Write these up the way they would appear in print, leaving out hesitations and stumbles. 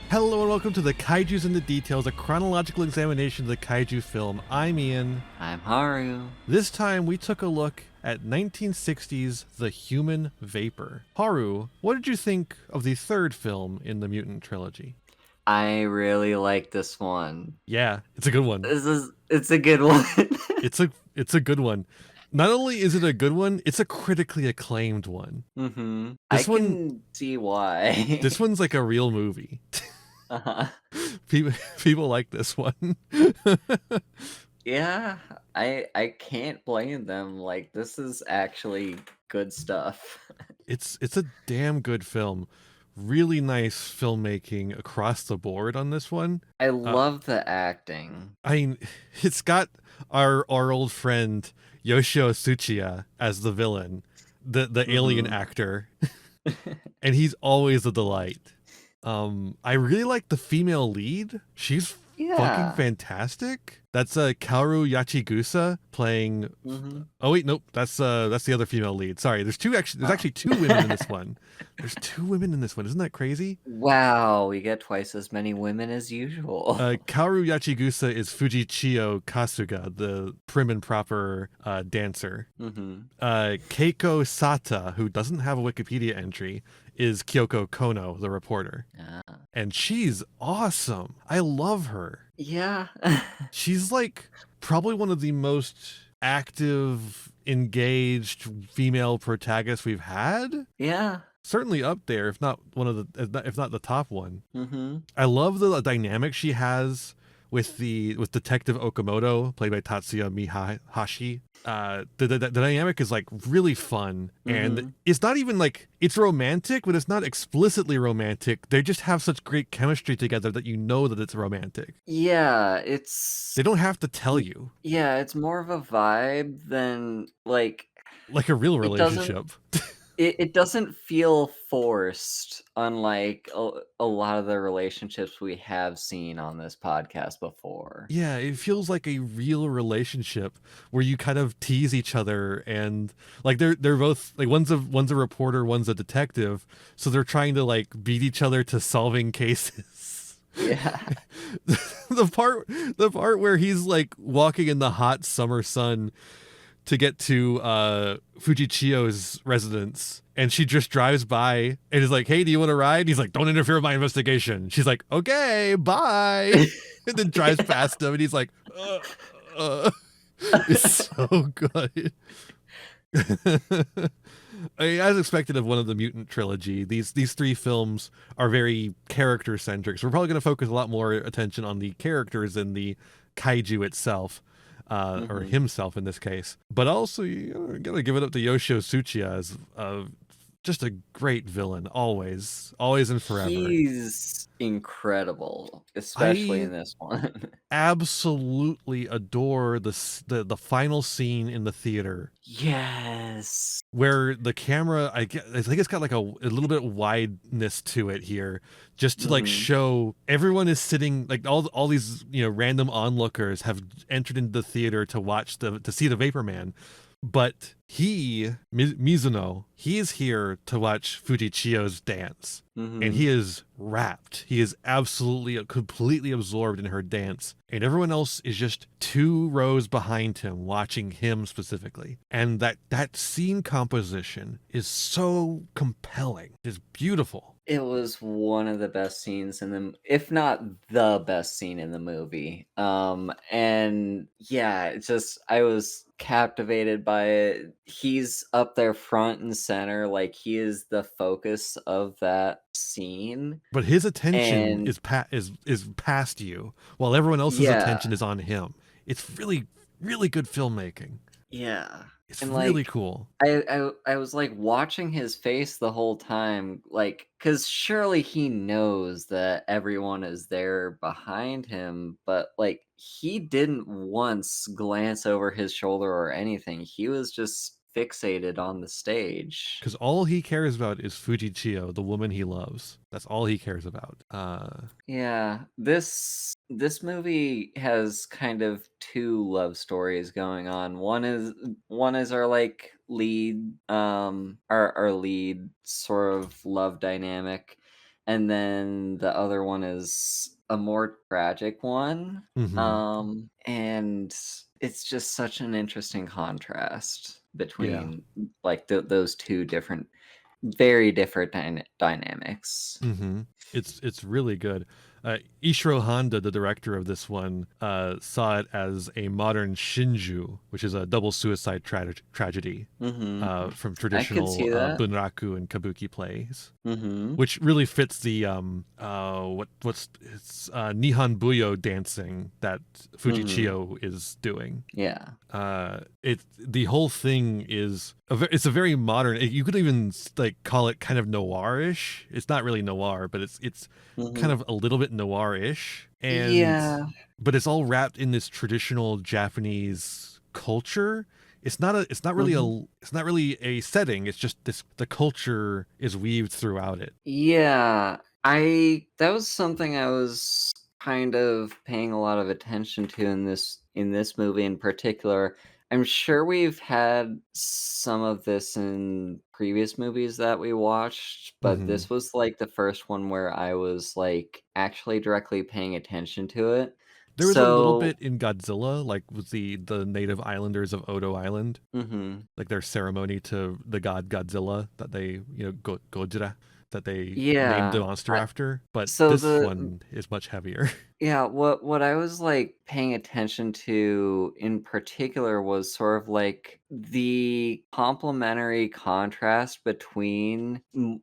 Hello and welcome to the Kaijus and the Details, a chronological examination of the Kaiju film. I'm Ian. I'm Haru. This time we took a look at 1960's The Human Vapor. Haru, what did you think of the third film in the Mutant trilogy? I really like this one. Yeah, it's a good one. It's a good one. It's a good one. Not only is it a good one, it's a critically acclaimed one. Mm-hmm. This I one- can see why. This one's like a real movie. Uh-huh. People like this one. Yeah, I can't blame them. Like, this is actually good stuff. It's a damn good film. Really nice filmmaking across the board on this one. I love the acting. I mean, it's got our old friend Yoshio Tsuchiya as the villain, the alien actor, and he's always a delight. I really like the female lead. She's fucking fantastic. That's Kaoru Yachigusa playing. Oh wait, nope. That's the other female lead. Sorry, there's actually two women in this one. There's two women in this one. Isn't that crazy? Wow, we get twice as many women as usual. Kaoru Yachigusa is Fujichio Kasuga, the prim and proper dancer. Keiko Sata, who doesn't have a Wikipedia entry, is Kyoko Kono, the reporter. And she's awesome. I love her. Yeah. She's like probably one of the most active, engaged female protagonists we've had. Yeah. Certainly up there, if not if not the top one. I love the dynamic she has with Detective Okamoto, played by Tatsuya Mihashi. The dynamic is like really fun, and it's not even like it's romantic, but it's not explicitly romantic. They just have such great chemistry together that you know that it's romantic. Yeah, They don't have to tell you. Yeah, it's more of a vibe than like a real relationship. It doesn't feel forced, unlike a lot of the relationships we have seen on this podcast before. Yeah, it feels like a real relationship where you kind of tease each other, and like they're both like one's a reporter, one's a detective, so they're trying to like beat each other to solving cases. Yeah. the part where he's like walking in the hot summer sun to get to Fujichio's residence, and she just drives by and is like, "Hey, do you want to ride?" And he's like, "Don't interfere with my investigation." She's like, "Okay, bye." And then drives past him, and he's like, It's so good. I mean, as expected of one of the Mutant trilogy, these three films are very character centric. So we're probably going to focus a lot more attention on the characters than the kaiju itself. Or himself in this case, but also you gotta give it up to Yoshio Tsuchiya as just a great villain, always and forever. He's incredible, especially in this one. Absolutely adore the final scene in the theater. Yes. Where the camera, I think it's got like a little bit of wideness to it here, just to like show everyone is sitting, like all these random onlookers have entered into the theater to see the Vapor Man. But Mizuno, he's here to watch Fujichio's dance. And he is rapt. He is absolutely, completely absorbed in her dance. And everyone else is just 2 rows behind him, watching him specifically. And that scene composition is so compelling. It's beautiful. It was one of the best scenes if not the best scene in the movie. And yeah, it's just, I was captivated by it. He's up there front and center, like he is the focus of that scene. But his attention is past you, while everyone else's attention is on him. It's really, really good filmmaking. Yeah. It's really cool. I was like watching his face the whole time, like, because surely he knows that everyone is there behind him, but like he didn't once glance over his shoulder or anything. He was just fixated on the stage. Because all he cares about is Fujichio, the woman he loves. That's all he cares about. Yeah, this movie has kind of 2 love stories going on. One is our like lead, our lead sort of love dynamic, and then the other one is a more tragic one. Mm-hmm. And it's just such an interesting contrast Yeah. between like those two different, very different dynamics. Mm-hmm. It's really good. Ishiro Honda, the director of this one, saw it as a modern shinju, which is a double suicide tragedy Mm-hmm. from I could traditional see that. bunraku and kabuki plays, Mm-hmm. which really fits the what's it's Nihon Buyo dancing that Mm-hmm. Fujichio is doing. Yeah. It the whole thing is it's a very modern. You could even like call it kind of noirish. It's not really noir, but it's kind Mm-hmm. of a little bit noirish, and Yeah. but it's all wrapped in this traditional Japanese culture. It's not really Mm-hmm. a setting. It's just this the culture is weaved throughout it. Yeah. That was something I was kind of paying a lot of attention to in this movie in particular. I'm sure we've had some of this in previous movies that we watched, but Hmm. this was like the first one where I was like actually directly paying attention to it. There was a little So, bit in Godzilla, like with the native islanders of Odo Island, mhm. like their ceremony to the god Godzilla that they, Gojira, that they named the Yeah. monster after. But So this one is much heavier. yeah, what I was, like, paying attention to in particular was sort of, like, the complementary contrast between,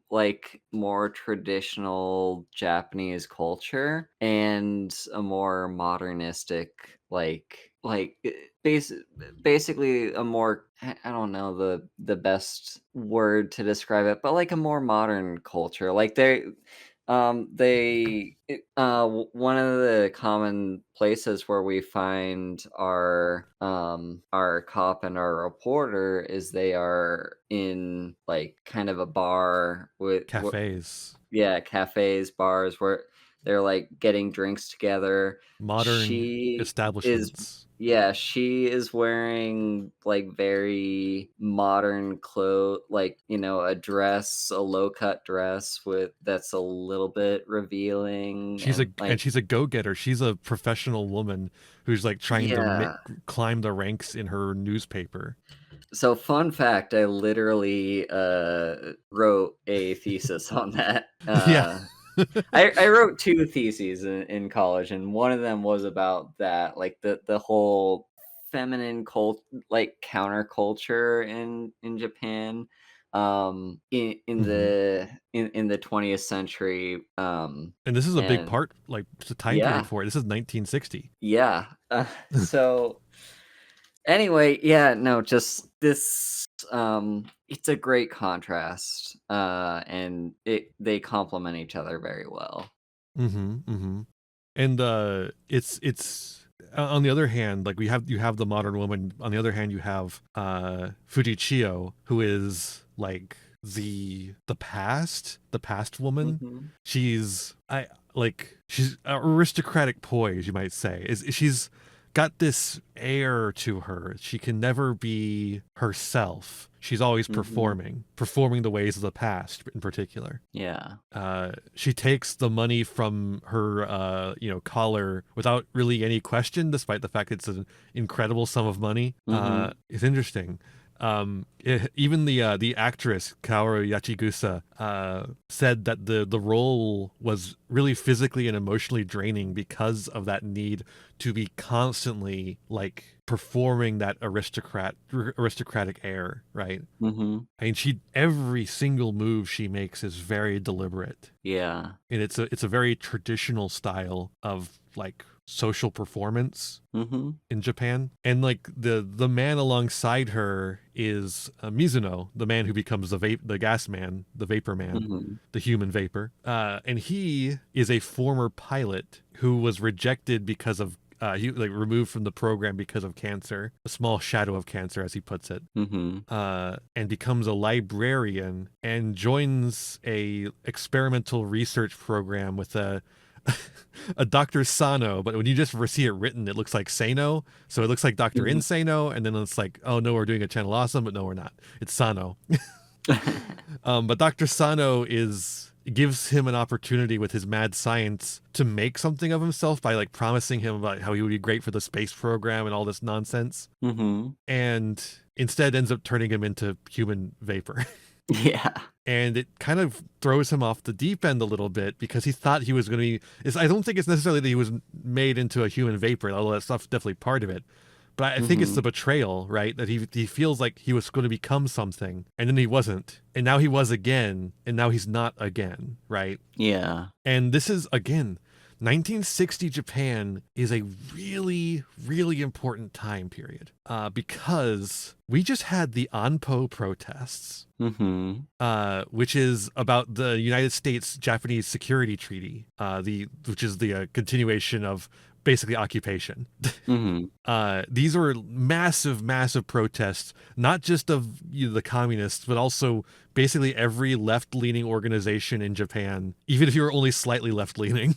like, more traditional Japanese culture and a more modernistic, basically a more I don't know the best word to describe it, but, like, a more modern culture. Like, one of the common places where we find our cop and our reporter is they are in like kind of a bar with Cafes, yeah, cafes, bars where they're like getting drinks together. modern She is establishments. yeah, she is wearing like very modern clothes, like, a dress, a low-cut dress with that's a little bit revealing and like She's a go-getter. She's a professional woman who's like trying to yeah. climb the ranks in her newspaper. So fun fact, I literally wrote a thesis on that. Yeah. I wrote 2 theses in college, and one of them was about that, like, the whole feminine like, counterculture in Japan, Hmm. in the 20th century, And this is a big and part, like the time period yeah, for it. This is 1960. yeah, so anyway, yeah, no, just this, it's a great contrast, and they complement each other very well. Mm-hmm. Mm-hmm. And it's on the other hand, like you have the modern woman. On the other hand, you have Fujichio, who is like the past woman. Mhm. She's aristocratic poise, you might say. Is she's got this air to her. She can never be herself. She's always Mhm. performing the ways of the past in particular. Yeah. She takes the money from her collar without really any question, despite the fact it's an incredible sum of money. Mhm. It's interesting. Even the actress Kaoru Yachigusa said that the role was really physically and emotionally draining because of that need to be constantly like performing that aristocratic air, right? Mhm. I mean, every single move she makes is very deliberate, Yeah. and it's a very traditional style of like social performance Mhm. in Japan. And like the man alongside her is Mizuno, the man who becomes the gas man, the vapor man, Mhm. the human vapor. And he is a former pilot who was rejected because of he like removed from the program because of cancer, a small shadow of cancer, as he puts it, Mhm. and becomes a librarian and joins a experimental research program with a Dr. Sano, but when you just see it written, it looks like Sano. So it looks like Dr. Mhm. Insano, and then it's like, oh no, we're doing a channel awesome, but no, we're not. It's Sano. But Dr. Sano is gives him an opportunity with his mad science to make something of himself by like promising him about how he would be great for the space program and all this nonsense. And instead ends up turning him into human vapor. Yeah. And it kind of throws him off the deep end a little bit because he thought he was going to be. I don't think it's necessarily that he was made into a human vapor, although that stuff's definitely part of it. But I think it's the betrayal, right? That he feels like he was going to become something, and then he wasn't. And now he was again, and now he's not again, right? Yeah. And this is, again, 1960 Japan is a really, really important time period because we just had the Anpo protests, which is about the United States-Japanese Security Treaty, which is the continuation of basically occupation. These were massive, massive protests, not just of the communists, but also basically every left-leaning organization in Japan, even if you were only slightly left-leaning.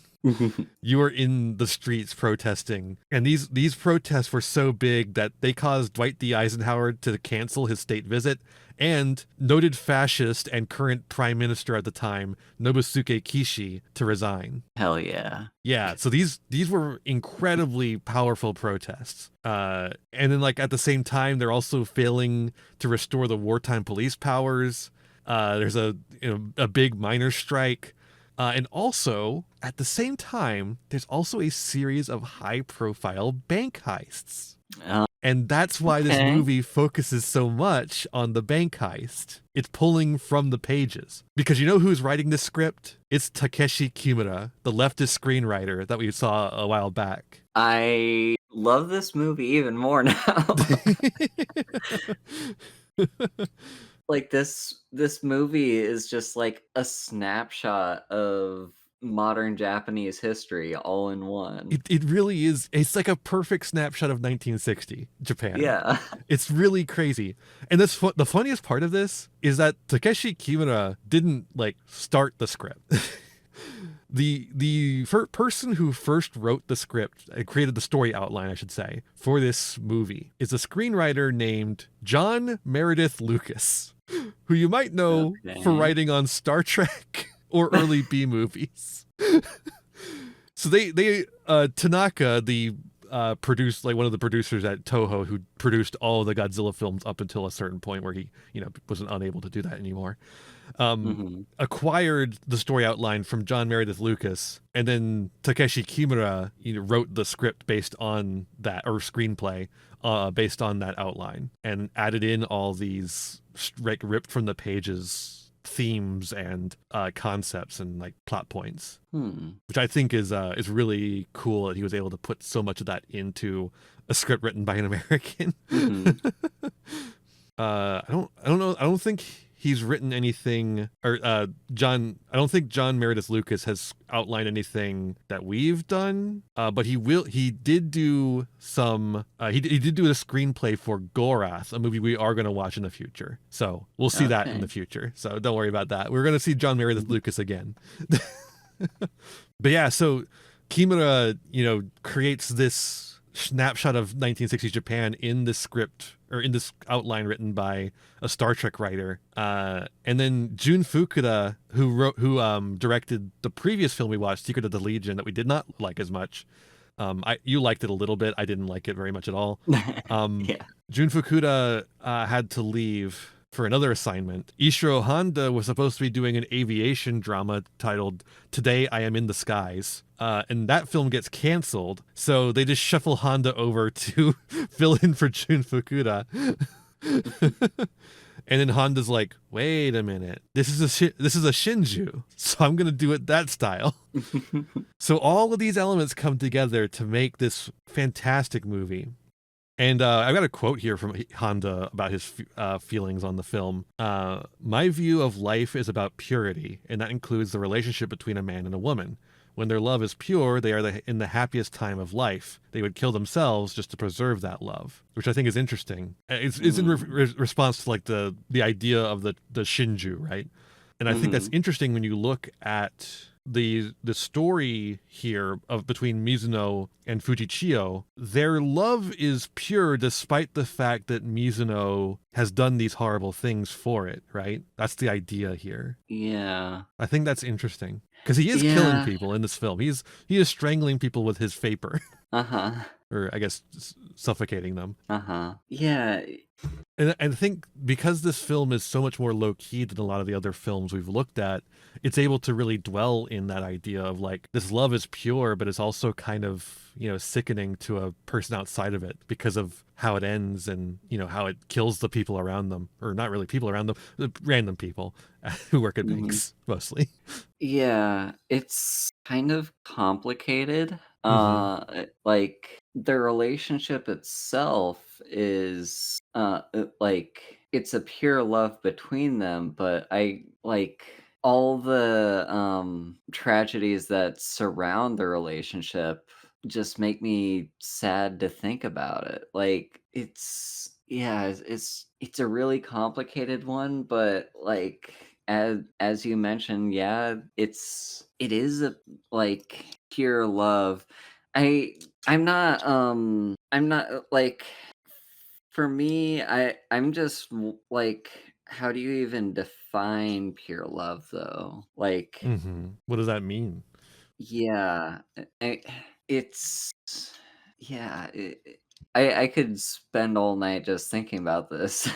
You were in the streets protesting. And these protests were so big that they caused Dwight D. Eisenhower to cancel his state visit, and noted fascist and current prime minister at the time, Nobusuke Kishi, to resign. Hell yeah. Yeah, so these were incredibly powerful protests. And then like at the same time, they're also failing to restore the wartime police powers. There's a big miners' strike. And also, at the same time, there's also a series of high-profile bank heists. And that's why this movie focuses so much on the bank heist. It's pulling from the pages. Because you know who's writing this script? It's Takeshi Kimura, the leftist screenwriter that we saw a while back. I love this movie even more now. Like this movie is just like a snapshot of modern Japanese history all in one. It really is. It's like a perfect snapshot of 1960 Japan. Yeah. It's really crazy. And the funniest part of this is that Takeshi Kimura didn't like start the script. The person who first wrote the script, created the story outline, I should say, for this movie is a screenwriter named John Meredith Lucas, who you might know for writing on Star Trek or early B movies. So Tanaka, the produced, like one of the producers at Toho, who produced all of the Godzilla films up until a certain point where he wasn't unable to do that anymore, acquired the story outline from John Meredith Lucas, and then Takeshi Kimura wrote the script based on that, or screenplay based on that outline, and added in all these ripped from the pages themes and concepts and like plot points, which I think is really cool that he was able to put so much of that into a script written by an American. I don't think he's written anything, or I don't think John Meredith Lucas has outlined anything that we've done, but he did do some, he did do a screenplay for Gorath, a movie we are going to watch in the future. So we'll see that in the future. So don't worry about that. We're going to see John Meredith Lucas again. But yeah, so Kimura, creates this snapshot of 1960s Japan in this script, or in this outline written by a Star Trek writer, and then Jun Fukuda, who directed the previous film we watched, Secret of the Legion, that we did not like as much. You liked it a little bit. I didn't like it very much at all. Yeah. Jun Fukuda had to leave for another assignment. Ishiro Honda was supposed to be doing an aviation drama titled Today I Am in the Skies. And that film gets canceled, so they just shuffle Honda over to fill in for Jun Fukuda. And then Honda's like, wait a minute, this is a Shinju, so I'm gonna do it that style. So all of these elements come together to make this fantastic movie. And I've got a quote here from Honda about his feelings on the film. My view of life is about purity, and that includes the relationship between a man and a woman. When their love is pure, they are in the happiest time of life. They would kill themselves just to preserve that love, which I think is interesting. It's in response to like the idea of the Shinju, right? And I think that's interesting when you look at the story here of between Mizuno and Fujichio, their love is pure despite the fact that Mizuno has done these horrible things for it, right? That's the idea here. Yeah. I think that's interesting because he is killing Yeah. people in this film. He is strangling people with his vapor, Uh-huh. or I guess suffocating them. Uh-huh. Yeah. And I think because this film is so much more low key than a lot of the other films we've looked at, it's able to really dwell in that idea of like this love is pure, but it's also kind of, sickening to a person outside of it because of how it ends and, how it kills the people around them, or not really people around them, the random people who work at Mhm. banks mostly. Yeah, it's kind of complicated. Hmm. Like the relationship itself is like it's a pure love between them, but I like all the tragedies that surround the relationship just make me sad to think about it. Like it's a really complicated one, but like as you mentioned, yeah, it is a like pure love. I I'm not like for me, I'm just like how do you even define pure love though? Like What does that mean? yeah, it's yeah, I could spend all night just thinking about this.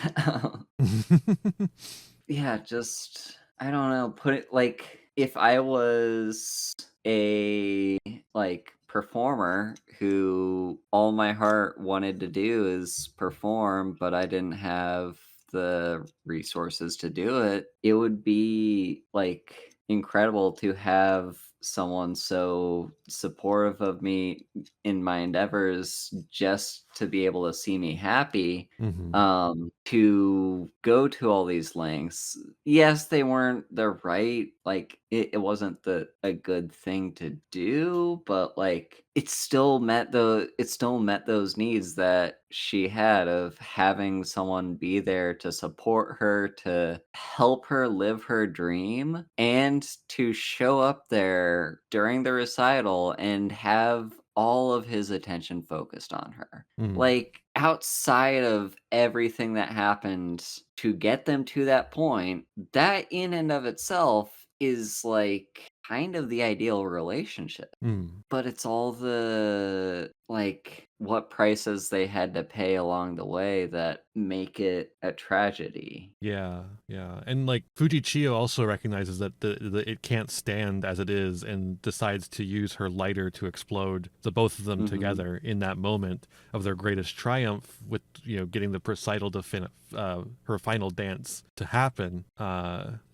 Yeah, just I don't know, put it like if I was a like performer who all my heart wanted to do is perform, but I didn't have the resources to do it, it would be like incredible to have someone so supportive of me in my endeavors just to be able to see me happy, Hmm. to go to all these lengths. Yes, they weren't the right, like it wasn't a good thing to do, but like it still met those needs that she had of having someone be there to support her, to help her live her dream, and to show up there during the recital and have all of his attention focused on her. Mm. Like, outside of everything that happened to get them to that point, that in and of itself is, like, kind of the ideal relationship. Mm. But it's all the like, what prices they had to pay along the way that make it a tragedy. Yeah, yeah. And like Fujichio also recognizes that it can't stand as it is and decides to use her lighter to explode the both of them Mhm. together in that moment of their greatest triumph with, getting the recital to her final dance to happen,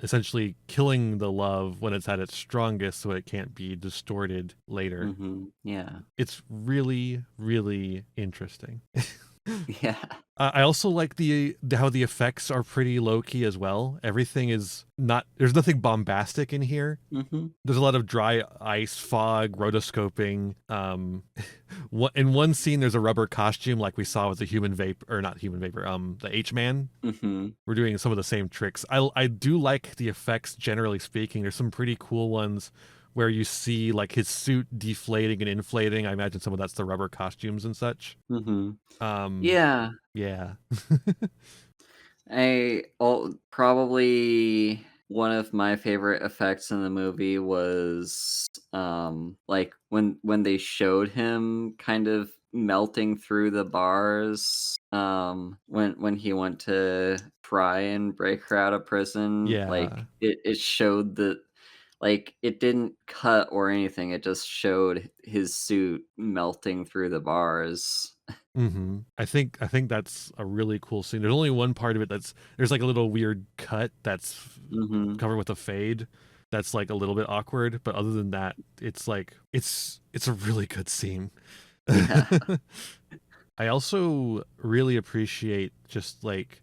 essentially killing the love when it's at its strongest so it can't be distorted later. Mhm. Yeah. It's really, really interesting. Yeah. I also like how the effects are pretty low key as well. Everything is not there's nothing bombastic in here. Mhm. There's a lot of dry ice, fog, rotoscoping. In one scene, there's a rubber costume like we saw with the human vapor, or not human vapor, the H-Man. Mhm. We're doing some of the same tricks. I do like the effects generally speaking. There's some pretty cool ones where you see like his suit deflating and inflating. I imagine some of that's the rubber costumes and such. Mhm. Um, Yeah. yeah. Probably one of my favorite effects in the movie was like when they showed him kind of melting through the bars when he went to try and break her out of prison, like Yeah. it showed that like it didn't cut or anything, it just showed his suit melting through the bars. I think that's a really cool scene. There's only one part of it there's like a little weird cut that's Mhm. covered with a fade that's like a little bit awkward, but other than that, it's like it's a really good scene. Yeah. I also really appreciate just like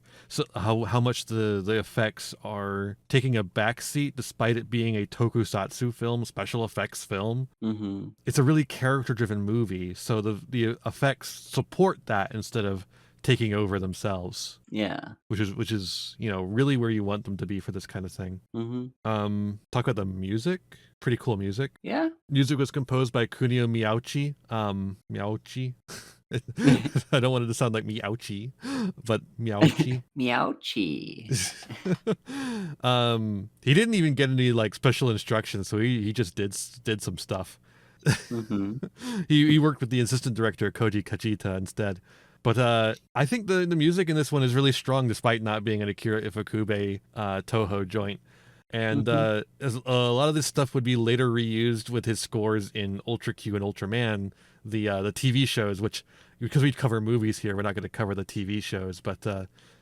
how much the effects are taking a backseat despite it being a tokusatsu film, special effects film. Mhm. It's a really character driven movie, so the effects support that instead of taking over themselves, Yeah. which is really where you want them to be for this kind of thing. Talk about the music. Pretty cool music. Yeah. Music was composed by Kunio Miyauchi. Miyauchi. I don't want it to sound like Miyauchi, but Miyauchi. Meowchi. He didn't even get any like special instructions, so he just did some stuff. He worked with the assistant director Koji Kachita instead. But I think the music in this one is really strong, despite not being an Akira Ifukube Toho joint. And as a lot of this stuff would be later reused with his scores in Ultra Q and Ultraman, the TV shows, which, because we cover movies here, we're not going to cover the TV shows, but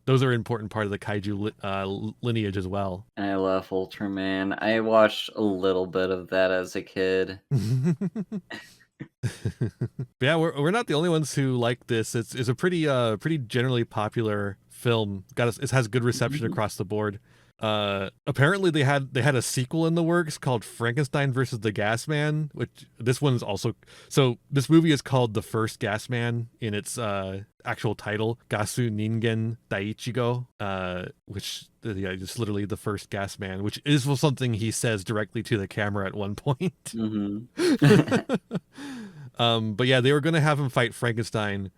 those are an important part of the kaiju lineage as well. I love Ultraman. I watched a little bit of that as a kid. Yeah, we're not the only ones who like this. It's a pretty generally popular film. It has good reception across the board. Apparently they had a sequel in the works called Frankenstein versus the Gas Man, which this one's also, so this movie is called The First Gas Man in its actual title, Gasu Ningen Daiichigō, which just literally the first gas man, which is something he says directly to the camera at one point. But yeah, they were going to have him fight Frankenstein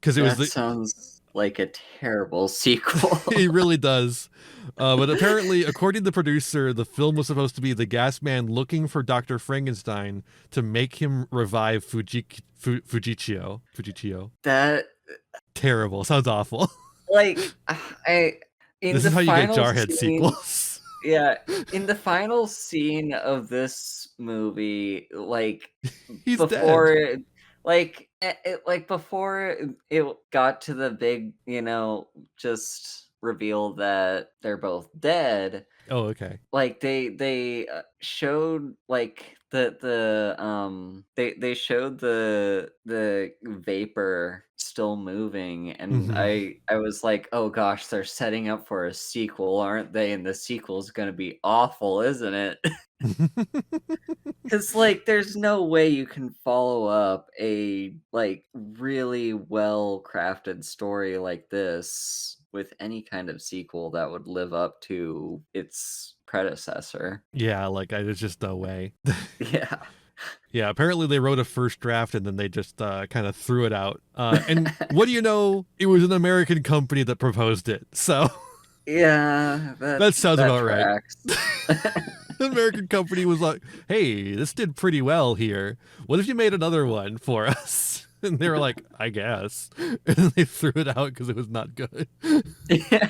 because sounds like a terrible sequel. It really does. But apparently, according to the producer, the film was supposed to be the gas man looking for Dr. Frankenstein to make him revive Fujichio. That terrible. Sounds awful. Like this is how you get Jarhead sequels. Yeah, in the final scene of this movie, like he's before dead. Before it got to the big, just reveal that they're both dead. Oh, okay. Like they showed like they showed the vapor still moving, and I was like, oh gosh, they're setting up for a sequel, aren't they? And the sequel's gonna be awful, isn't it? Because like there's no way you can follow up a like really well crafted story like this with any kind of sequel that would live up to its predecessor. Yeah, like there's just no way. Yeah. Yeah, apparently they wrote a first draft and then they just kind of threw it out. And what do you know? It was an American company that proposed it. So yeah, that sounds about tracks. right. The American company was like, hey, this did pretty well here. What if you made another one for us? And they were like, I guess. And then they threw it out because it was not good. Yeah.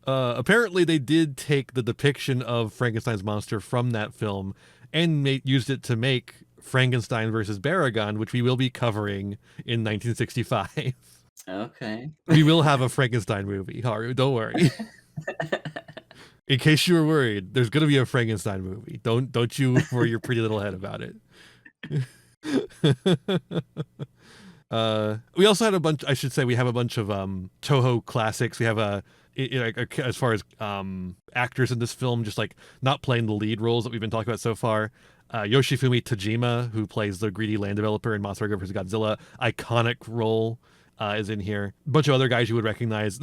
Apparently they did take the depiction of Frankenstein's monster from that film and used it to make Frankenstein versus Baragon, which we will be covering in 1965. Okay. We will have a Frankenstein movie, Haru, don't worry. In case you were worried, there's going to be a Frankenstein movie. Don't you worry your pretty little head about it. We also had we have a bunch of Toho classics. We have as far as actors in this film, just like not playing the lead roles that we've been talking about so far. Yoshifumi Tajima, who plays the greedy land developer in Monster vs. Godzilla, iconic role is in here. A bunch of other guys you would recognize.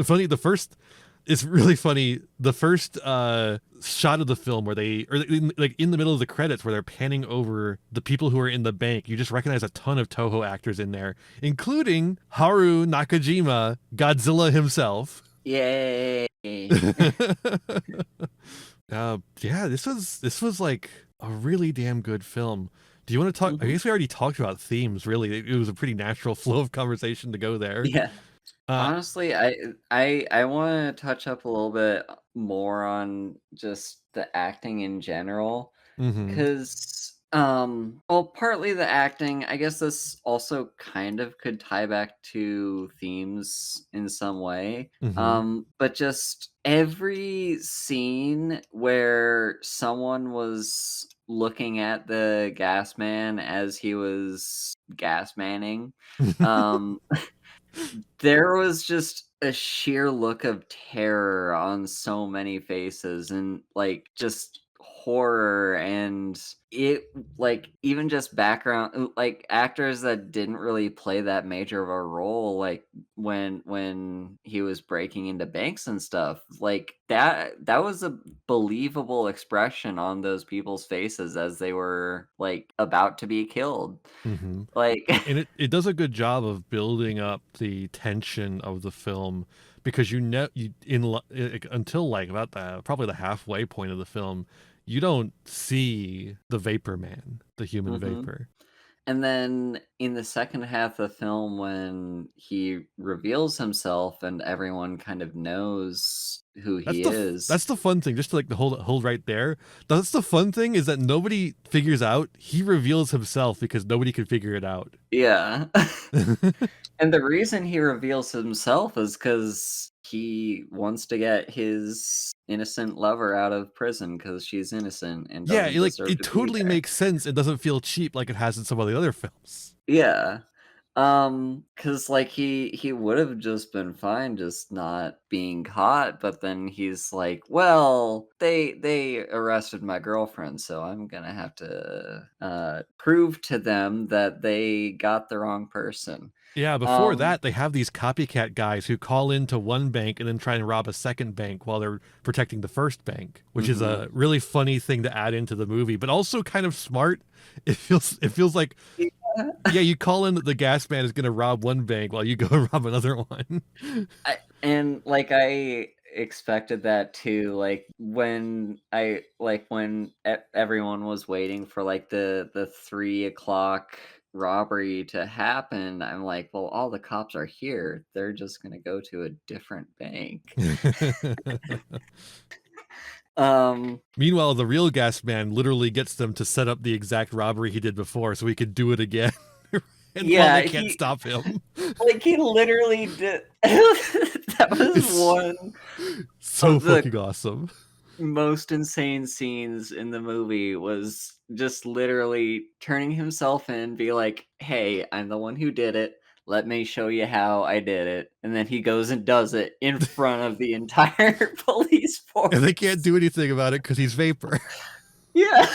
It's really funny. The first shot of the film where in the middle of the credits where they're panning over the people who are in the bank, you just recognize a ton of Toho actors in there, including Haru Nakajima, Godzilla himself. Yay! Yeah, this was like a really damn good film. Do you want to talk? I guess we already talked about themes. Really, it was a pretty natural flow of conversation to go there. Yeah. Honestly, I want to touch up a little bit more on just the acting in general, because partly the acting, I guess this also kind of could tie back to themes in some way. But just every scene where someone was looking at the gas man as he was gas manning, there was just a sheer look of terror on so many faces, and like just horror, and it like even just background like actors that didn't really play that major of a role, like when he was breaking into banks and stuff, like that was a believable expression on those people's faces as they were like about to be killed. Hmm. Like And it does a good job of building up the tension of the film, because you know until like about the probably the halfway point of the film, you don't see the Vapor Man, the human mhm. vapor. And then in the second half of the film, when he reveals himself and everyone kind of knows who he is. That's the fun thing. Just to like the hold right there. That's the fun thing, is that nobody figures out he reveals himself because nobody can figure it out. Yeah. And the reason he reveals himself is because he wants to get his innocent lover out of prison because she's innocent and Yeah, doesn't deserve it to be totally there. makes sense. It doesn't feel cheap like it has in some of the other films. Yeah. Cause like he would have just been fine just not being caught, but then he's like, "Well, they arrested my girlfriend, so I'm gonna have to, prove to them that they got the wrong person." Yeah, before Um that, they have these copycat guys who call into one bank and then try and rob a second bank while they're protecting the first bank, which is Mhm. a really funny thing to add into the movie, but also kind of smart. It feels like, Yeah. yeah, you call in that the gas man is going to rob one bank while you go and rob another one. Like, I expected that too, when everyone was waiting for, like, the 3 o'clock robbery to happen, I'm like, "Well, all the cops are here, they're just gonna go to a different bank." Um, Meanwhile, the real gas man literally gets them to set up the exact robbery he did before so he could do it again. And while yeah, they can't stop him. he literally did that was It's one so of the fucking awesome. most insane scenes in the movie was just literally turning himself in, be like, "Hey, I'm the one who did it. Let me show you how I did it." And then he goes and does it in front of the entire police And they can't force. do anything about it because he's vapor. Yeah.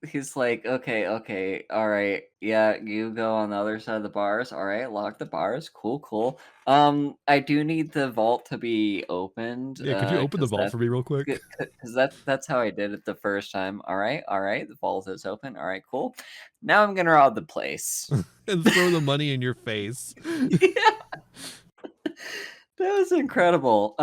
He's like, "Okay, okay, alright, yeah, you go on the other side of the bars, alright, lock the bars, cool, cool. I do need the vault to be opened, Yeah, could you open the because vault for me real quick? that's how I did it the first time. Alright, alright, the vault is open, alright, cool. Now I'm gonna rob the place." And throw the money in your face. Yeah. That was incredible.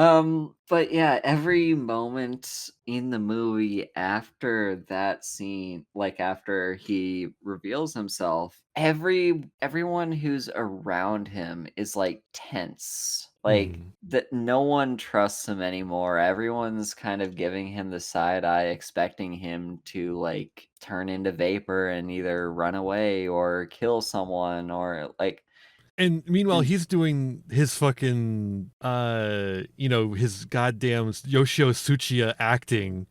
But yeah, every moment in the movie after that scene, like after he reveals himself, everyone who's around him is like tense. Like Mhm. that no one trusts him anymore. Everyone's kind of giving him the side eye, expecting him to like turn into vapor and either run away or kill someone or like And meanwhile, and he's doing his fucking, his goddamn Yoshio Tsuchiya acting,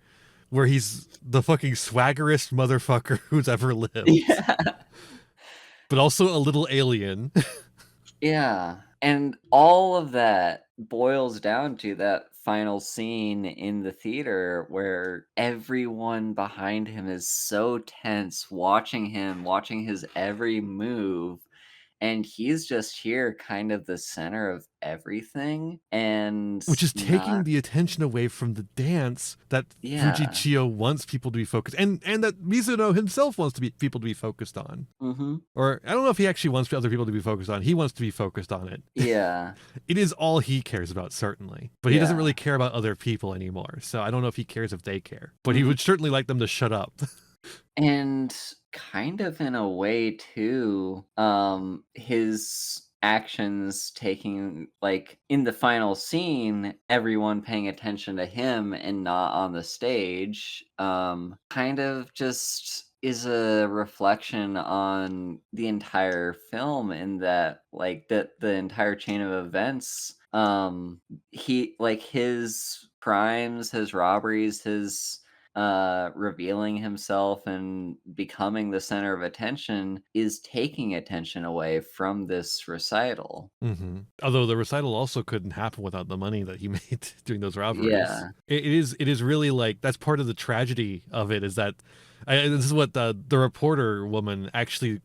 where he's the fucking swaggerest motherfucker who's ever lived, yeah. but also a little alien. Yeah, and all of that boils down to that final scene in the theater where everyone behind him is so tense, watching him, watching his every move, and he's just here kind of the center of everything and Which is taking not. the attention away from the dance that Yeah. Fujichio wants people to be focused, and that Mizuno himself wants to be people to be focused on. Mhm. Or I don't know if he actually wants other people to be focused on. He wants to be focused on it. Yeah. It is all he cares about, certainly. But he doesn't Yeah. really care about other people anymore. So I don't know if he cares if they care. But he Mhm. would certainly like them to shut up. And kind of in a way too, his actions taking like in the final scene, everyone paying attention to him and not on the stage, kind of just is a reflection on the entire film in that like that the entire chain of events, he like his crimes, his robberies, his revealing himself and becoming the center of attention is taking attention away from this recital. Although the recital also couldn't happen without the money that he made doing those robberies. Yeah. It is really like that's part of the tragedy of it is that this is what the reporter woman actually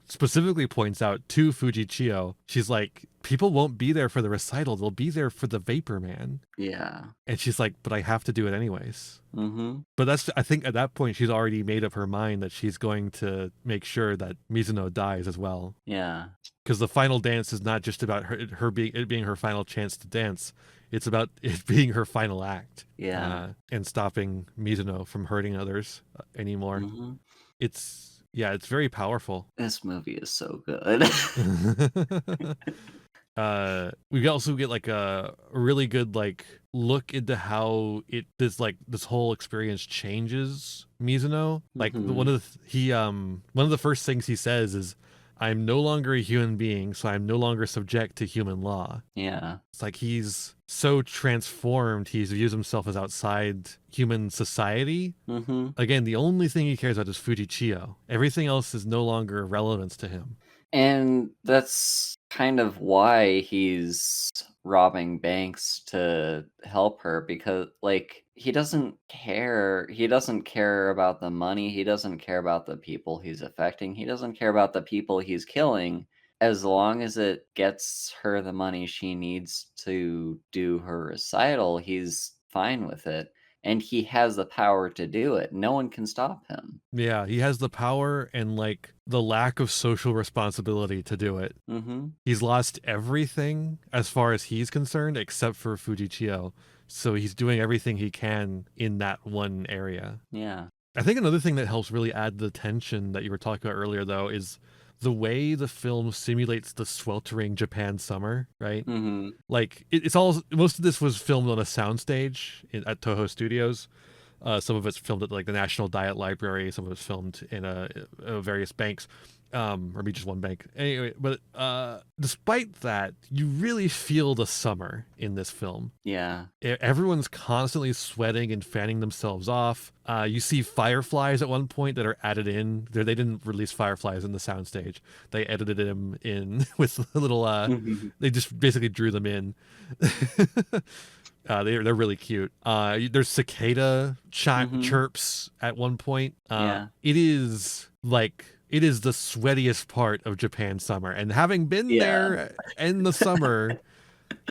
specifically points out to Fujichio. She's like, people won't be there for the recital; they'll be there for the Vapor Man. Yeah. And she's like, but I have to do it anyways. Mm-hmm. But I think at that point she's already made up her mind that she's going to make sure that Mizuno dies as well. Yeah. Because the final dance is not just about it being her final chance to dance. It's about it being her final act. Yeah. And stopping Mizuno from hurting others anymore. Mm-hmm. It's very powerful. This movie is so good. We also get like a really good like look into how this whole experience changes Mizuno. Like one of the first things he says is, I'm no longer a human being, so I'm no longer subject to human law. Yeah. It's like he's so transformed, he views himself as outside human society. Mm-hmm. Again, the only thing he cares about is Fujichio. Everything else is no longer of relevance to him. And that's kind of why he's robbing banks to help her, because like he doesn't care about the money, he doesn't care about the people he's affecting, he doesn't care about the people he's killing, as long as it gets her the money she needs to do her recital. He's fine with it, and he has the power to do it. No one can stop him. Yeah, he has the power and like the lack of social responsibility to do it. Mm-hmm. He's lost everything as far as he's concerned except for Fujichio. So he's doing everything he can in that one area. Yeah. I think another thing that helps really add the tension that you were talking about earlier, though, is the way the film simulates the sweltering Japan summer, right? Mm-hmm. Like it's all, most of this was filmed on a soundstage at Toho Studios. Some of it's filmed at like the National Diet Library. Some of it's filmed in various banks, or maybe just one bank. Anyway, but despite that, you really feel the summer in this film. Yeah. Everyone's constantly sweating and fanning themselves off. You see fireflies at one point that are added in. They didn't release fireflies in the soundstage. They edited them in with a little. They just basically drew them in. They're really cute. There's cicada chirps at one point. Yeah. It is the sweatiest part of Japan summer, and having been there in the summer,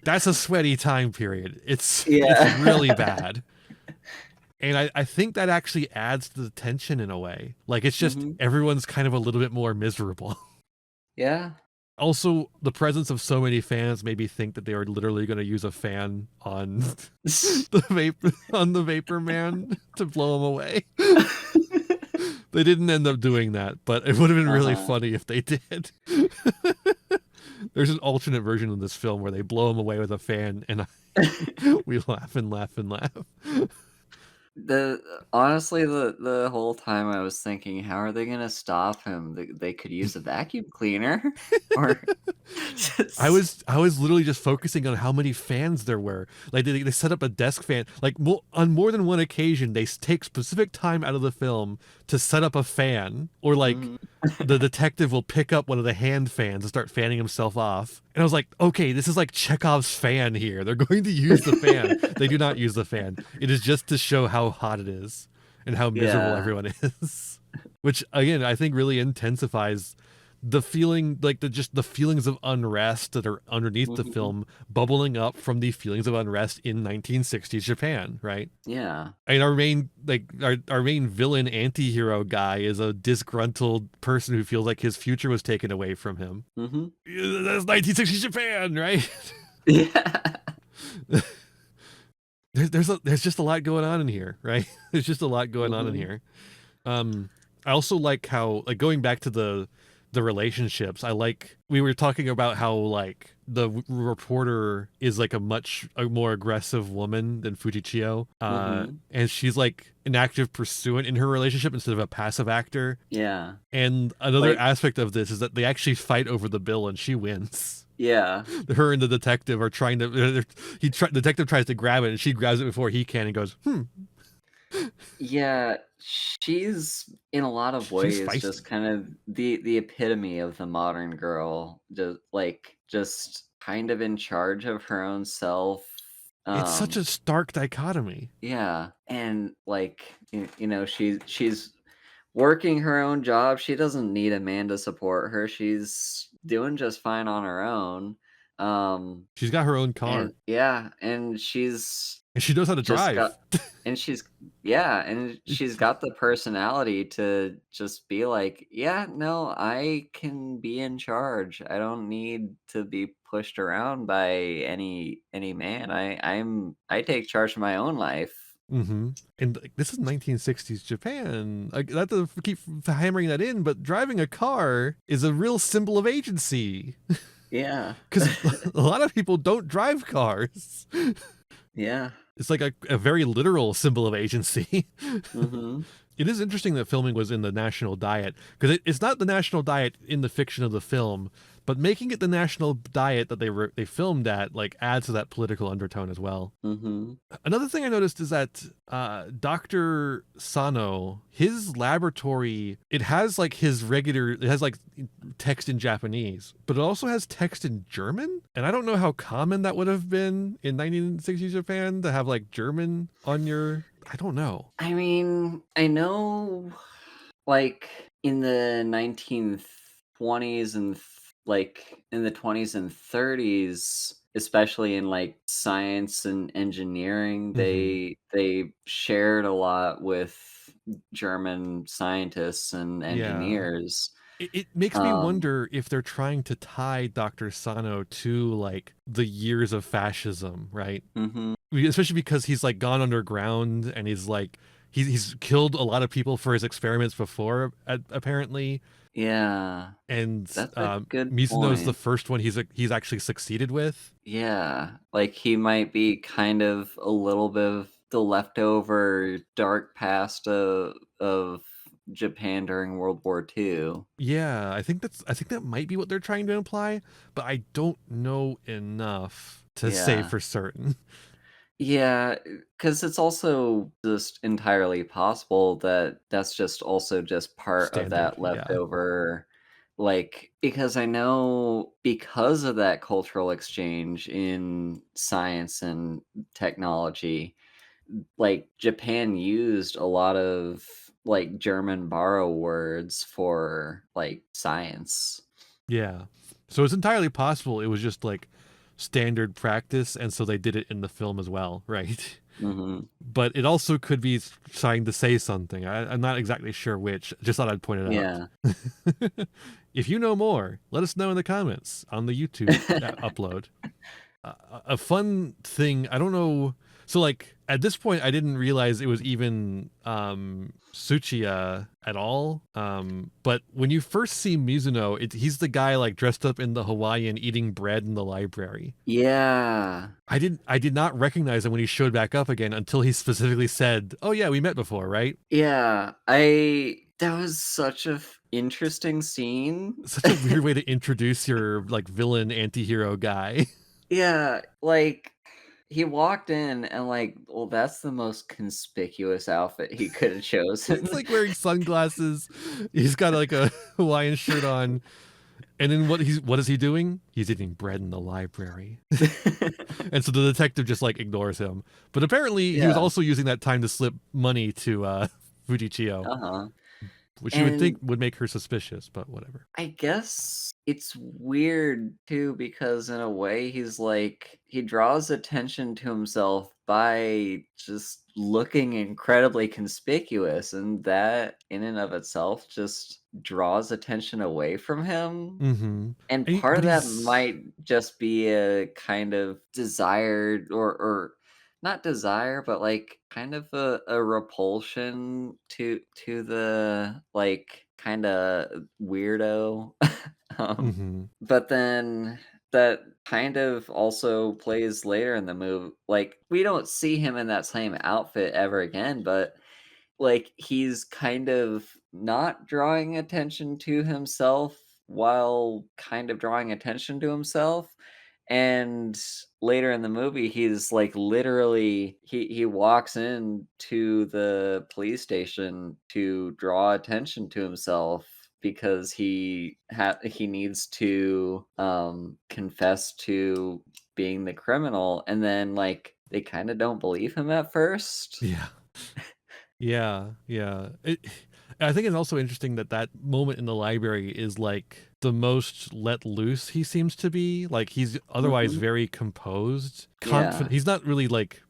that's a sweaty time period. It's really bad. And I think that actually adds to the tension in a way. Like it's just everyone's kind of a little bit more miserable. Yeah. Also, the presence of so many fans made me think that they were literally going to use a fan on the Vapor Man to blow him away. They didn't end up doing that, but it would have been really funny if they did. There's an alternate version of this film where they blow him away with a fan, and we laugh and laugh and laugh. Honestly, the whole time I was thinking, how are they gonna stop him? They could use a vacuum cleaner, or I was literally just focusing on how many fans there were. Like they set up a desk fan. Like on more than one occasion, they take specific time out of the film to set up a fan, or like the detective will pick up one of the hand fans and start fanning himself off. And I was like, okay, this is like Chekhov's fan here. They're going to use the fan. They do not use the fan. It is just to show how hot it is and how miserable everyone is. Which again, I think really intensifies the feeling, like the feelings of unrest that are underneath the film, bubbling up from the feelings of unrest in 1960s Japan, right? Yeah. I mean, our main villain anti-hero guy is a disgruntled person who feels like his future was taken away from him. That's 1960s Japan, right? Yeah. There's just a lot going on in here, right? There's just a lot going on in here. I also like how, like, going back to the relationships, we were talking about how like the reporter is like a more aggressive woman than Fujichio, and she's like an active pursuant in her relationship instead of a passive actor. Yeah. And another aspect of this is that they actually fight over the bill and she wins. Yeah. Her and the detective are trying to. Detective tries to grab it and she grabs it before he can and goes, Yeah, she's in a lot of She's ways just feisty. kind of the epitome of the modern girl, just kind of in charge of her own self. It's such a Um, stark dichotomy. yeah, and she's working her own job. She doesn't need a man to support her. She's doing just fine on her own. Um, She's got her own and car, yeah, and she's and she knows how to just got drive. and she's yeah, and she's got the personality to just be like, "Yeah, no, I can be in charge. I don't need to be pushed around by any man. I take charge of my own life." And like, this is 1960s Japan. Like, not to keep hammering that in, but driving a car is a real symbol of agency Yeah. because a lot of people don't drive cars. Yeah. It's like a very literal symbol of agency. Mhm. It is interesting that filming was in the national diet because it's not the national diet in the fiction of the film, but making it the national diet that they filmed at like adds to that political undertone as well. Mhm. Another thing I noticed is that Dr. Sano, his laboratory, it has like it has like text in Japanese, but it also has text in German. And I don't know how common that would have been in 1960s Japan to have like German on your. I don't know. I mean, I know, like, in the 1920s and in the 20s and 30s, especially in like science and engineering, Hmm. they shared a lot with German scientists and Yeah. engineers. It makes me Um, wonder if they're trying to tie Dr. Sano to like the years of fascism, right? mhm, Especially because he's like gone underground and he's like he's killed a lot of people for his experiments before apparently, yeah, and that's a good Mizuno's the point. first one he's actually succeeded with. Yeah, like, he might be kind of a little bit of the leftover dark past of Japan during World War II. Yeah, I think that might be what they're trying to imply, but I don't know enough to say Yeah. for certain. Yeah, because it's also just entirely possible that that's just also just part of Standard, that yeah. leftover, like, because I know because of that cultural exchange in science and technology, like, Japan used a lot of, like, German borrow words for, like, science. Yeah. So it's entirely possible it was just like standard practice, and so they did it in the film as well, right? Mhm. But it also could be trying to say something. I'm not exactly sure which. Just thought I'd point it out. Yeah. If you know more, let us know in the comments on the YouTube upload. A fun thing, I don't know. So like at this point, I didn't realize it was even Tsuchiya at all. But when you first see Mizuno, he's the guy like dressed up in the Hawaiian eating bread in the library. Yeah. I did not recognize him when he showed back up again until he specifically said, "Oh yeah, we met before, right?" Yeah, I that was such a interesting scene. Such a weird way to introduce your like villain anti-hero guy. Yeah, like, he walked in and, like, well, that's the most conspicuous outfit he could have He's chosen. like wearing sunglasses. He's got like a Hawaiian shirt on. And then what is he doing? He's eating bread in the library. And so the detective just like ignores him. But apparently he was Yeah, also using that time to slip money to Fujichio, uh-huh, which you would think and would make her suspicious, but whatever. I guess it's weird too because in a way he draws attention to himself by just looking incredibly conspicuous, and that in and of itself just draws attention away from him. Mm-hmm. And part But of that he's might just be a kind of desired or not desire, but, like, kind of a repulsion to the, like, kinda weirdo. mm-hmm. But then that kind of also plays later in the like, we don't see him in that same outfit ever again, but, like, he's kind of not drawing attention to himself while kind of drawing attention to himself, And later in the movie, he's like literally he walks in to the police station to draw attention to himself because he needs to confess to being the criminal, and then like they kind of don't believe him at first. Yeah. Yeah. I think it's also interesting that that moment in the library is like the most let loose he seems to be. Like he's otherwise Mhm. very composed, Yeah. confident. He's not really like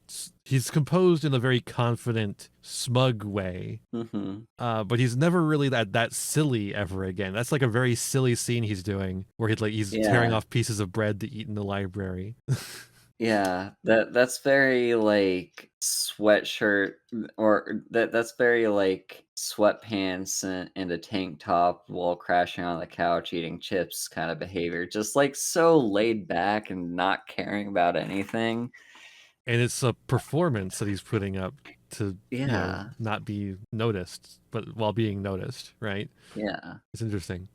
he's composed in a very confident, smug way. Mhm. But he's never really that silly ever again. That's like a very silly scene he's doing where he's tearing Yeah. off pieces of bread to eat in the library. Yeah, that's very like sweatshirt or that's very like sweatpants and a tank top while crashing on the couch eating chips kind of behavior. Just like so laid back and not caring about anything. And it's a performance that he's putting up to, Yeah. not be noticed, but while being noticed, right? Yeah. It's interesting.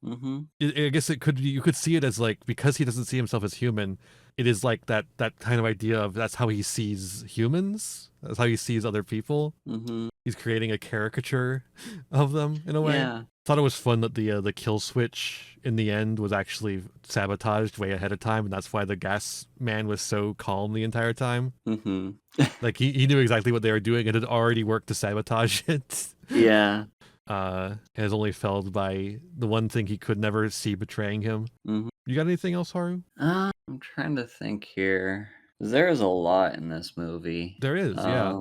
Mhm. I guess you could see it as like because he doesn't see himself as human, it is like that kind of idea of that's how he sees humans. That's how he sees other people. Mhm. He's creating a caricature of them in a way. Yeah. Thought it was fun that the kill switch in the end was actually sabotaged way ahead of time, and that's why the gas man was so calm the entire time. Mhm. Like he knew exactly what they were doing and had already worked to sabotage it. Yeah. And is only felled by the one thing he could never see betraying him. Mhm. You got anything else, Haru? I'm trying to think here. There's a lot in this movie. There is, yeah.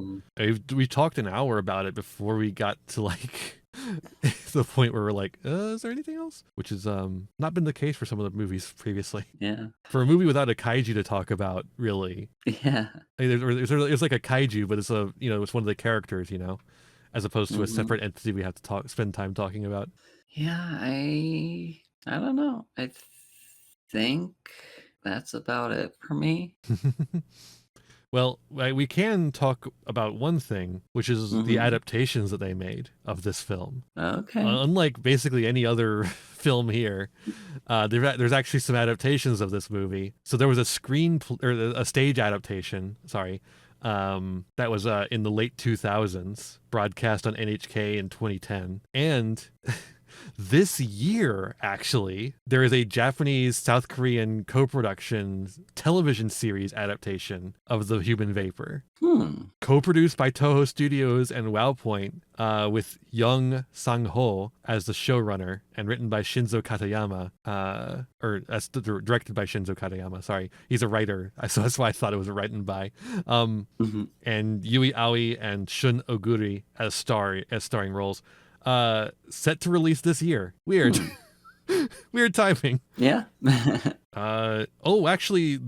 We talked an hour about it before we got to like the point where we're like, is there anything else? Which is not been the case for some of the movies previously. Yeah. For a movie without a kaiju to talk about, really, Yeah. it's like a kaiju, but it's it's one of the characters, as opposed to a Mhm. separate entity we have to spend time talking about. Yeah, I don't know. I think that's about it for me. Well, we can talk about one thing, which is the Mhm. adaptations that they made of this film. Okay. Unlike basically any other film here, there's actually some adaptations of this movie. So there was or a stage adaptation, sorry, that was in the late 2000s, broadcast on NHK in 2010, and this year, actually, there is a Japanese South Korean co-production television series adaptation of The Human Vapor, Hmm. co-produced by Toho Studios and WowPoint, with Young Sang-ho as the showrunner and written by Shinzo Katayama, or as directed by Shinzo Katayama. Sorry, he's a writer, so that's why I thought it was written by. Mhm. And Yui Aoi and Shun Oguri as starring roles. Set to release this year. Weird. Hmm. Weird timing. Yeah. Actually,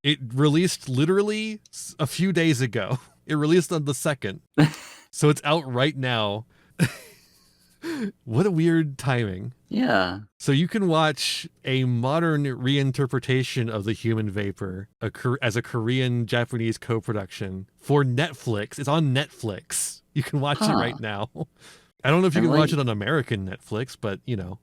it released literally a few days ago. It released on the 2nd. So it's out right now. What a weird timing. Yeah. So you can watch a modern reinterpretation of The Human Vapor as a Korean-Japanese co-production for Netflix. It's on Netflix. You can watch it Huh. right now. I don't know if you I'm can like watch it on American Netflix, but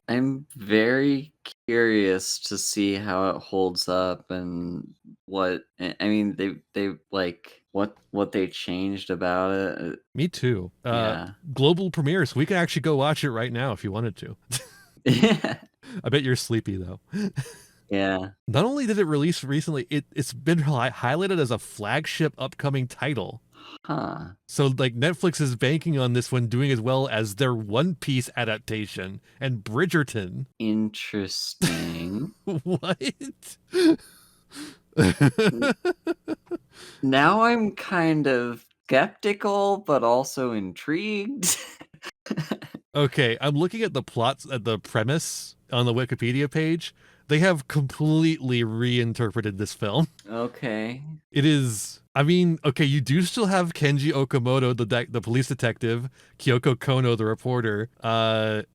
I'm very curious to see how it holds up and I mean they like what they changed about it. me too. Yeah. Global premiere, so we can actually go watch it right now if you wanted to. Yeah. I bet you're sleepy though. Yeah. Not only did it release recently, it's been highlighted as a flagship upcoming title. Huh. So like Netflix is banking on this one doing as well as their One Piece adaptation and Bridgerton. Interesting. What? Now I'm kind of skeptical, but also intrigued. Okay, I'm looking at the premise on the Wikipedia page. They have completely reinterpreted this film. Okay. It is, I mean, okay, you do still have Kenji Okamoto, the police detective, Kyoko Kono, the reporter.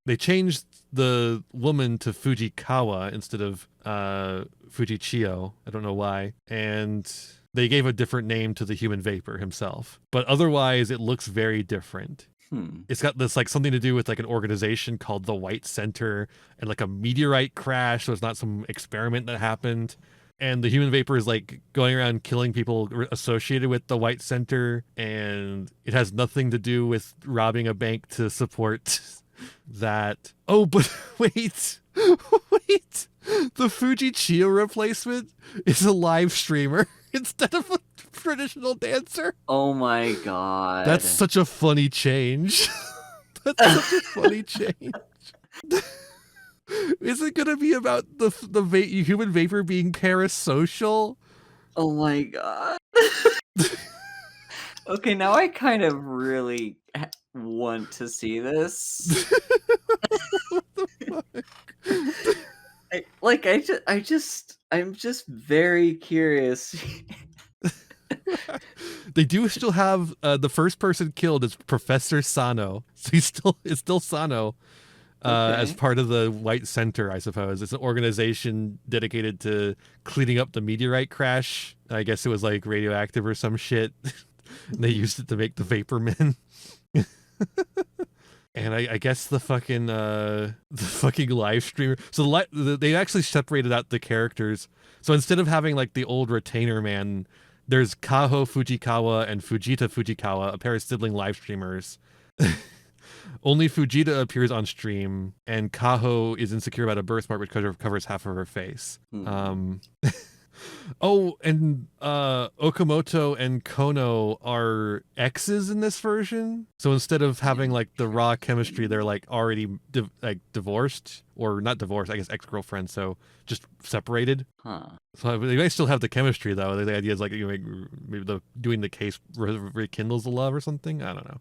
They changed the woman to Fujikawa instead of Fujichio. I don't know why. And they gave a different name to the human vapor himself. But otherwise, it looks very different. It's got this like something to do with like an organization called the White Center and like a meteorite crash. So it's not some experiment that happened. and the human vapor is like going around killing people associated with the White Center, and it has nothing to do with robbing a bank to support that. Oh, but wait, wait, the Fuji Chio replacement is a live streamer instead of a traditional dancer. Oh my god. That's such a funny change. That's such a funny change. Is it gonna be about the human vapor being parasocial? Oh my god. Okay, now I kind of really want to see this. What the fuck? I'm just very curious. They do still have the first person killed is Professor Sano, so it's still Sano. As Okay. part of the White Center, I suppose. It's an organization dedicated to cleaning up the meteorite crash. I guess it was like radioactive or some shit. And they used it to make the Vapor Men. And I guess the fucking live streamer. So they actually separated out the characters. So instead of having like the old retainer man, there's Kaho Fujikawa and Fujita Fujikawa, a pair of sibling live streamers. Only Fujita appears on stream, and Kaho is insecure about a birthmark which covers half of her face. Oh, and Okamoto and Kono are exes in this version. So instead of having like the raw chemistry, they're like already divorced, or not divorced, I guess ex-girlfriend. So just separated. Huh. So they may still have the chemistry though. The idea is like maybe doing the case rekindles the love or something. I don't know.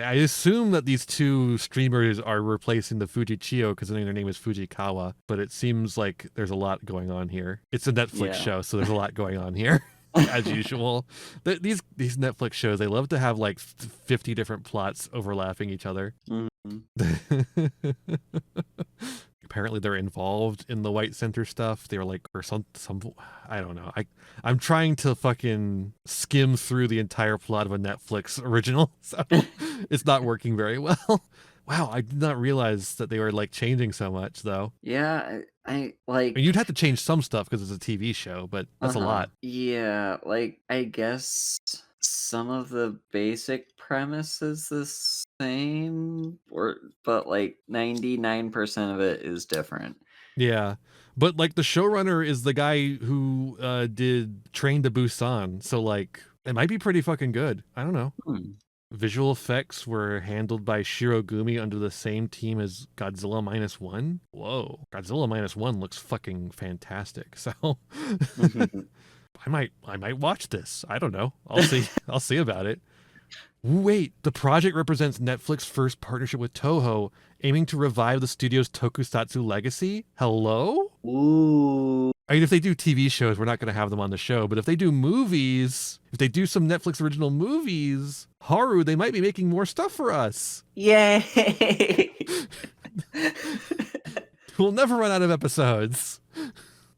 I assume that these two streamers are replacing the Fuji Chio because their name is Fujikawa, but it seems like there's a lot going on here. It's a Netflix show, so there's a lot going on here. As usual, these Netflix shows, they love to have like 50 different plots overlapping each other. Apparently they're involved in the White Center stuff. They were like, or some I don't know. I'm trying to fucking skim through the entire plot of a Netflix original, so it's not working very well. Wow, I did not realize that they were like changing so much though. Yeah, I I mean, you'd have to change some stuff because it's a TV show, but that's a lot. Yeah, like I guess some of the basic premise is the same, but like 99% of it is different. Yeah. But like the showrunner is the guy who did Train to Busan, so like it might be pretty fucking good. I don't know. Visual effects were handled by Shirogumi under the same team as Godzilla -1. Whoa. Godzilla -1 looks fucking fantastic. So I might watch this. I don't know. I'll see. I'll see about it. Wait, the project represents Netflix's first partnership with Toho, aiming to revive the studio's tokusatsu legacy. Hello? Ooh. I mean, if they do TV shows, we're not going to have them on the show. But if they do movies, if they do some Netflix original movies, Haru, they might be making more stuff for us. Yay! We'll never run out of episodes.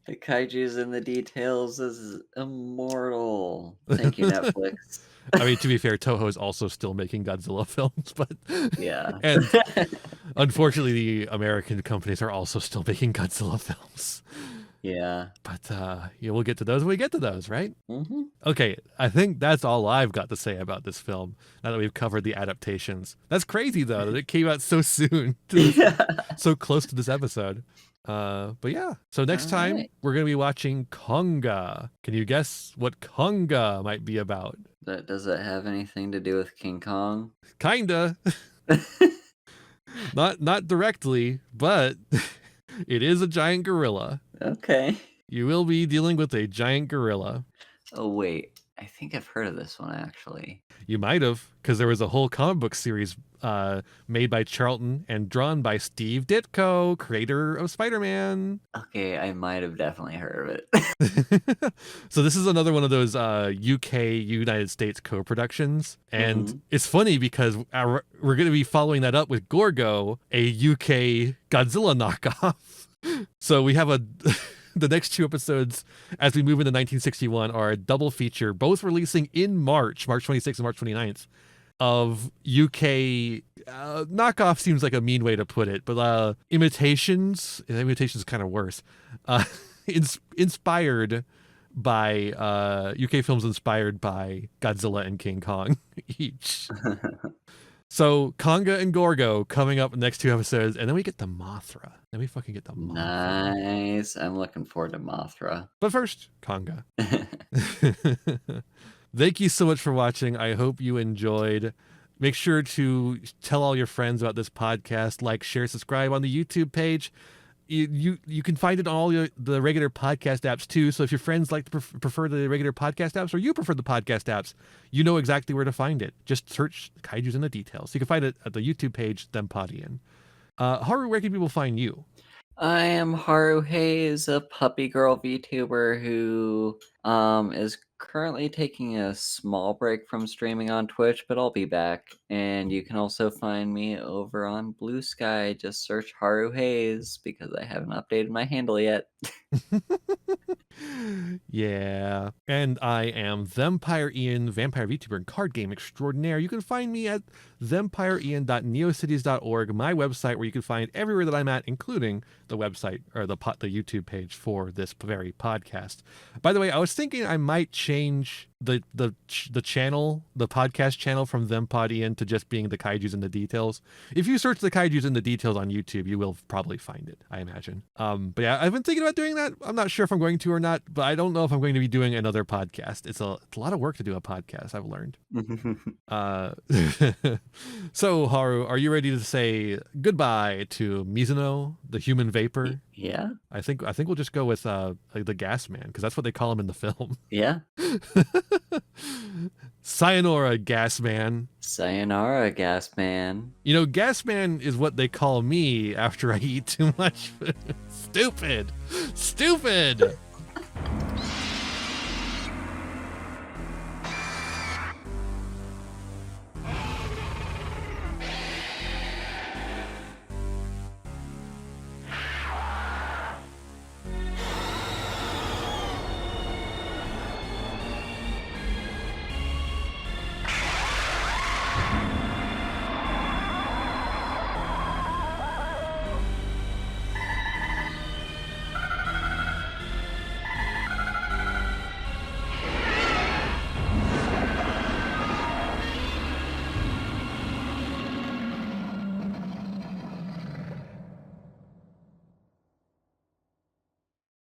The Kaiju's in the details is immortal. Thank you, Netflix. I mean, to be fair, Toho is also still making Godzilla films, but yeah. And unfortunately, the American companies are also still making Godzilla films. Yeah. But we'll get to those when we get to those, right? Okay, I think that's all I've got to say about this film, now that we've covered the adaptations. That's crazy, though, that it came out so soon, so close to this episode. But yeah, so next time we're going to be watching Konga. Can you guess what Konga might be about? Does it have anything to do with King Kong? Kinda. Not directly, but it is a giant gorilla. Okay. You will be dealing with a giant gorilla. Oh, wait. I think I've heard of this one, actually. You might have, because there was a whole comic book series made by Charlton and drawn by Steve Ditko, creator of Spider-Man. Okay, I might have definitely heard of it. So this is another one of those UK, United States co-productions. And it's funny because we're going to be following that up with Gorgo, a UK Godzilla knockoff. So we have the next two episodes as we move into 1961 are a double feature, both releasing in March 26th and March 29th, of UK knockoff seems like a mean way to put it, but imitations is kind of worse. inspired by UK films inspired by Godzilla and King Kong each. So Konga and Gorgo coming up next 2 episodes, and then we get the Mothra. Then we fucking get the Mothra. Nice. I'm looking forward to Mothra. But first, Konga. Thank you so much for watching. I hope you enjoyed. Make sure to tell all your friends about this podcast, like, share, subscribe on the YouTube page. You can find it on all the regular podcast apps too. So if your friends like to prefer the regular podcast apps, or you prefer the podcast apps, you know exactly where to find it. Just search Kaijus in the Details. You can find it at the YouTube page, Them Podian. Haru, where can people find you? I am Haru Hayes, a puppy girl VTuber who is currently taking a small break from streaming on Twitch, but I'll be back. And you can also find me over on Blue Sky. Just search Haru Hayes because I haven't updated my handle yet. Yeah. And I am Thempire Ian, vampire VTuber and card game extraordinaire. You can find me at thempireian.neocities.org, my website where you can find everywhere that I'm at, including the website or the YouTube page for this very podcast. By the way, I was thinking I might change the channel, the podcast channel, from Them Podian to just being the Kaijus in the Details. If you search the Kaijus in the Details on YouTube, you will probably find it, I imagine. But yeah, I've been thinking about doing that. I'm not sure if I'm going to or not, but I don't know if I'm going to be doing another podcast. It's a lot of work to do a podcast, I've learned. So Haru, are you ready to say goodbye to Mizuno, the human vapor? Yeah. I think we'll just go with the Gas Man, because that's what they call him in the film. Yeah. Sayonara, Gas Man. Sayonara, Gas Man. You know, Gas Man is what they call me after I eat too much food. Stupid.